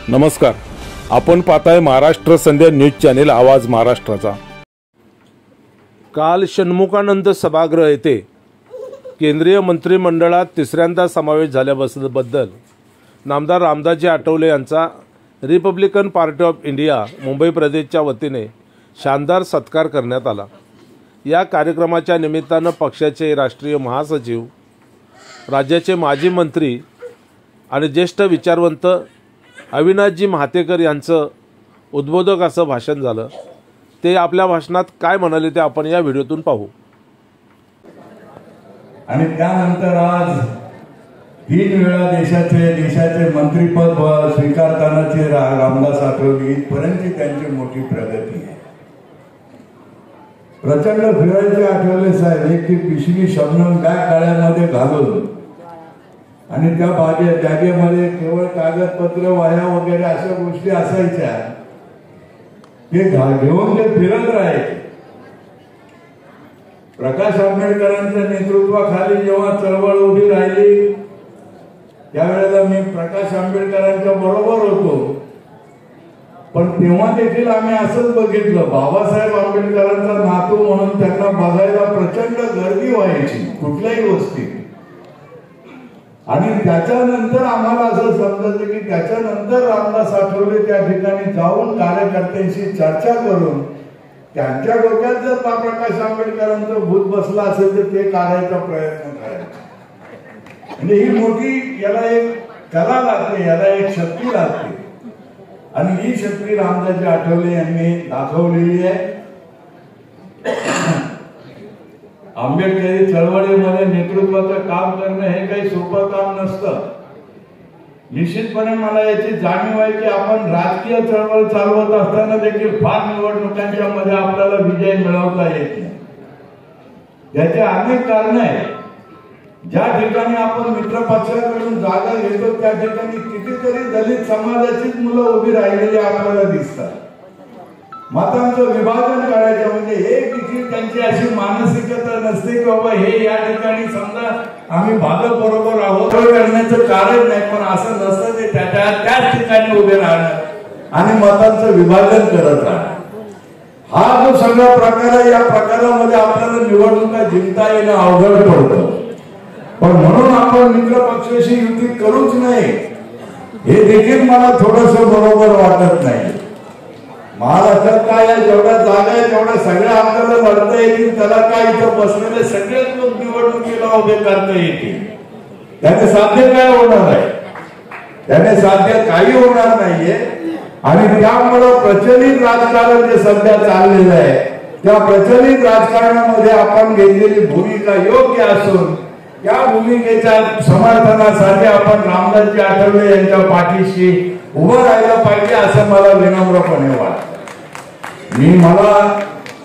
नमस्कार, आपण पाहताय महाराष्ट्र संध्या न्यूज चॅनेल आवाज महाराष्ट्राचा। काल षण्मुखानंद सभागृह येथे केंद्रीय मंत्रिमंडळात तिसऱ्यांदा समावेश झाल्याबद्दल नामदार रामदासजी आठवले यांचा Republican party of India Mumbai प्रदेशच्या वतीने शानदार सत्कार करण्यात आला। या कार्यक्रमाच्या निमित्तानं पक्षाचे राष्ट्रीय महासचिव, राज्याचे माजी मंत्री आणि ज्येष्ठ विचारवंत अविनाशजी महातेकर यांचं उद्बोधक असं भाषण झालं। ते आपल्या भाषणात काय म्हणाले ते आपण या व्हिडिओतून पाहू। आणि त्यानंतर आज 3 वेळा देशाचे मंत्रिपद स्वीकारतानाचे रामदास आठवले इथपर्यंतची त्यांची मोठी प्रगती आहे। प्रचंड फिरायचे आठवले साहेब, एक ती पिशवी शबनम बॅग गाड्यामध्ये घालून आणि त्या बॅगेमध्ये केवळ कागदपत्र, वह्या वगैरे अशा गोष्टी असायच्या, ते घेऊन ते फिरत राहायचे। प्रकाश आंबेडकरांच्या नेतृत्वाखाली जेव्हा चळवळ उभी राहिली त्यावेळेला मी प्रकाश आंबेडकरांच्या बरोबर होतो, पण तेव्हा देखील आम्ही असंच बघितलं, बाबासाहेब आंबेडकरांचा नातू म्हणून त्यांना बघायला प्रचंड गर्दी व्हायची कुठल्याही वस्तीत। आणि त्याच्यानंतर आम्हाला असं समजायचं की त्याच्यानंतर रामदास आठवले त्या ठिकाणी जाऊन कार्यकर्त्यांशी चर्चा करून त्यांच्या डोक्यात जर प्रकाश आंबेडकरांचं भूत बसला असेल तर ते काढायचा प्रयत्न करायचा। म्हणजे ही मोठी, याला एक कला लागते, याला एक शक्ती लागते, आणि ही शक्ती रामदासजी आठवले यांनी दाखवलेली आहे। आंबेडकरी चळवळीमध्ये नेतृत्वाचं काम करणं हे काही सोपं काम नसतं। निश्चितपणे मला याची जाणीव आहे की आपण राजकीय चळवळ चालवत असताना देखील फार निवडणुकांच्या मध्ये आपल्याला विजय मिळवता येत नाही। याचे अनेक कारण आहेत। ज्या ठिकाणी आपण मित्र पक्षाकडून जागा घेतो त्या ठिकाणी कितीतरी दलित समाजाचीच मुलं उभी राहिलेली आपल्याला दिसतात। मतांचं विभाजन करायचं म्हणजे हे देखील त्यांची अशी मानसिकता नसते की बाबा हे या ठिकाणी समजा आम्ही भाजप बरोबर आहोत करण्याचं कारण नाही, पण असं नसतं, ते त्याच ठिकाणी उभे राहणार आणि मतांचं विभाजन करत राहणार। हा जो सगळा प्रकार आहे, या प्रकारामध्ये आपल्याला निवडणुका जिंकता येणं अवघड पडतं, पण म्हणून आपण मित्र पक्षाशी युती करूच नाही हे देखील मला थोडस बरोबर वाटत नाही। महाराष्ट्रात काय जेवढ्या जागा आहे तेवढ्या सगळ्या आपल्याला लढता येतील, त्याला काय इथं बसलेले सगळेच लोक निवडणुकीला उभे करता येतील, त्याने साध्य काय होणार आहे? त्याने साध्य काही होणार नाहीये। आणि त्यामुळे प्रचलित राजकारण जे सध्या चाललेलं आहे त्या प्रचलित राजकारणामध्ये आपण घेतलेली भूमिका योग्य असून त्या भूमिकेच्या समर्थनासाठी आपण रामदासजी आठवले यांच्या पाठीशी उभं राहायला पाहिजे असं मला विनम्रपणे वाटतं। मला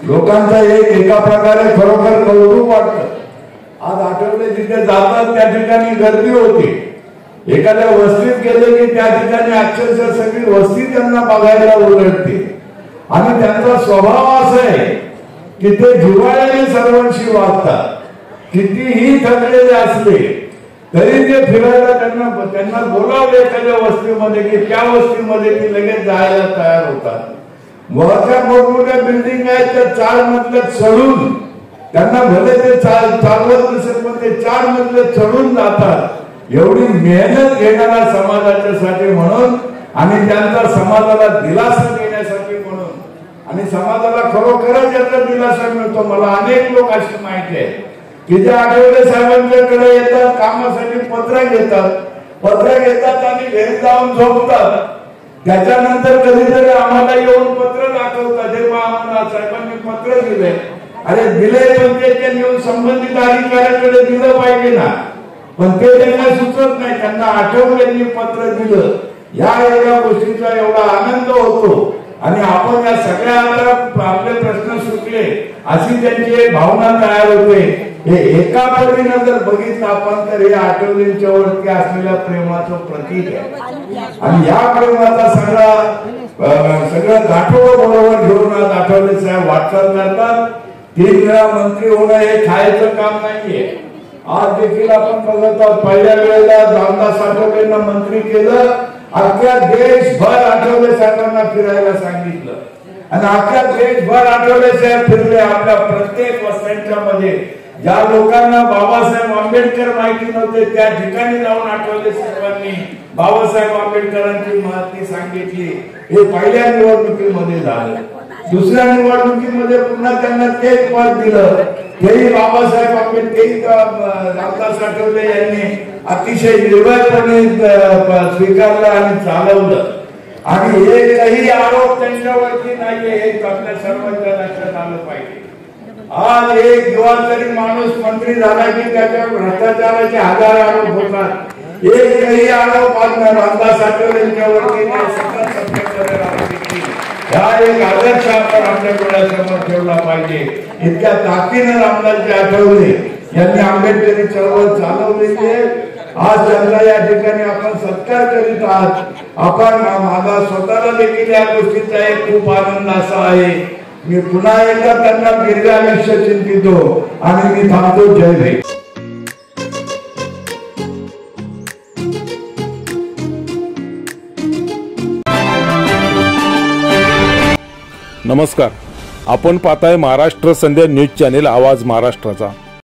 लोकांचा एका प्रकारे खरोखर कौतुक वाटतं। आज आठवले जिथे जातात त्या ठिकाणी गर्दी होती, एखाद्या वस्तीत गेले की त्या ठिकाणी अक्षरशः सगळी वस्ती त्यांना बघायला उलटते, आणि त्यांचा स्वभाव असा आहे की ते जिव्हाळ्याने सर्वांशी वागतात। कितीही थकलेले असले तरी ते फिरायला त्यांना बोलावले एखाद्या वस्तीमध्ये की त्या वस्तीमध्ये ते लगेच जायला तयार होतात। वरच्या मोठमोठ्या बिल्डिंग आहेत त्या 4 मजल्यात चढून, त्यांना भले ते चालवत नसेल पण ते 4 मजल्यात चढून जातात। एवढी मेहनत घेणारा समाजाच्यासाठी म्हणून आणि त्यांचा समाजाला दिलासा देण्यासाठी म्हणून, आणि समाजाला खरोखरच याचा दिलासा मिळतो। मला अनेक लोक अशी माहिती आहे की जे आठवले साहेबांच्याकडे येतात, कामासाठी पत्र घेतात आणि घरी जाऊन झोपतात, त्याच्यानंतर कधीतरी आम्हाला येऊन पत्र दाखवतात, हे आम्हाला साहेबांनी पत्र दिले। अरे दिले, पण ते नेऊन संबंधित अधिकाऱ्याकडे दिलं पाहिजे ना, पण ते त्यांना सुचत नाही। त्यांना आठवल्यांनी पत्र दिलं, या गोष्टीचा एवढा आनंद होतो, आणि आपण या सगळ्या आपले प्रश्न सुटले अशी त्यांची भावना तयार होते। हे एका परीनं जर बघितलं आपण तर हे आठवलेंच्या वरती असलेल्या प्रेमाचं प्रतीक आहे, आणि या प्रेमाचा सगळं गाठोडं बरोबर घेऊन आज आठवले साहेब वाटचाल करतात। 3 वेळा मंत्री होणं हे खायचं काम नाहीये। आज देखील आपण बघत आहोत, पहिल्या वेळेला रामदास आठवलेंना मंत्री केलं अख्ख्या देशभर आठवले साहेबांना फिरायला सांगितलं आणि अख्ख्या देशभर आठवले साहेब फिरले. आपल्या प्रत्येक वस्त्यांच्या मध्ये ज्या लोकांना बाबासाहेब आंबेडकर माहिती नव्हते त्या ठिकाणी जाऊन आठवले साहेबांनी बाबासाहेब आंबेडकरांची माहिती सांगितली. हे पहिल्या निवडणुकीमध्ये झालं. दुसऱ्या निवडणुकीमध्ये पुन्हा त्यांना तेच पद दिलं. तेही बाबासाहेब आंबेडकर रामदास आठवले यांनी अतिशय निर्भयपणे स्वीकारलं आणि चालवलं. आणि एकही आरोप त्यांच्यावरती नाहीये हे आपल्या सर्वांच्या लक्षात आलं पाहिजे. आज एक दिवस तरी माणूस मंत्री झाला की त्याच्यावर भ्रष्टाचाराचे हजार आरोप होतात. एकही आरोप आज रामदास आठवले यांच्यावरती हा एक आदर्श आपण आपल्या डोळ्यासमोर ठेवला पाहिजे. इतक्या ताकदीने रामदासजी आठवले यांनी आंबेडकरी चळवळ चालवलेली आहे. आज त्यांचा या ठिकाणी आपण सत्कार करीत आहात. आपण माझा स्वतःला देखील या गोष्टीचा एक खूप आनंद असा आहे. मी पुन्हा एकदा त्यांना दीर्घायुष्य चिंतितो आणि मी थांबतो. जय भीम. नमस्कार, आपण पाहताय महाराष्ट्र संध्या न्यूज चॅनेल आवाज महाराष्ट्राचा.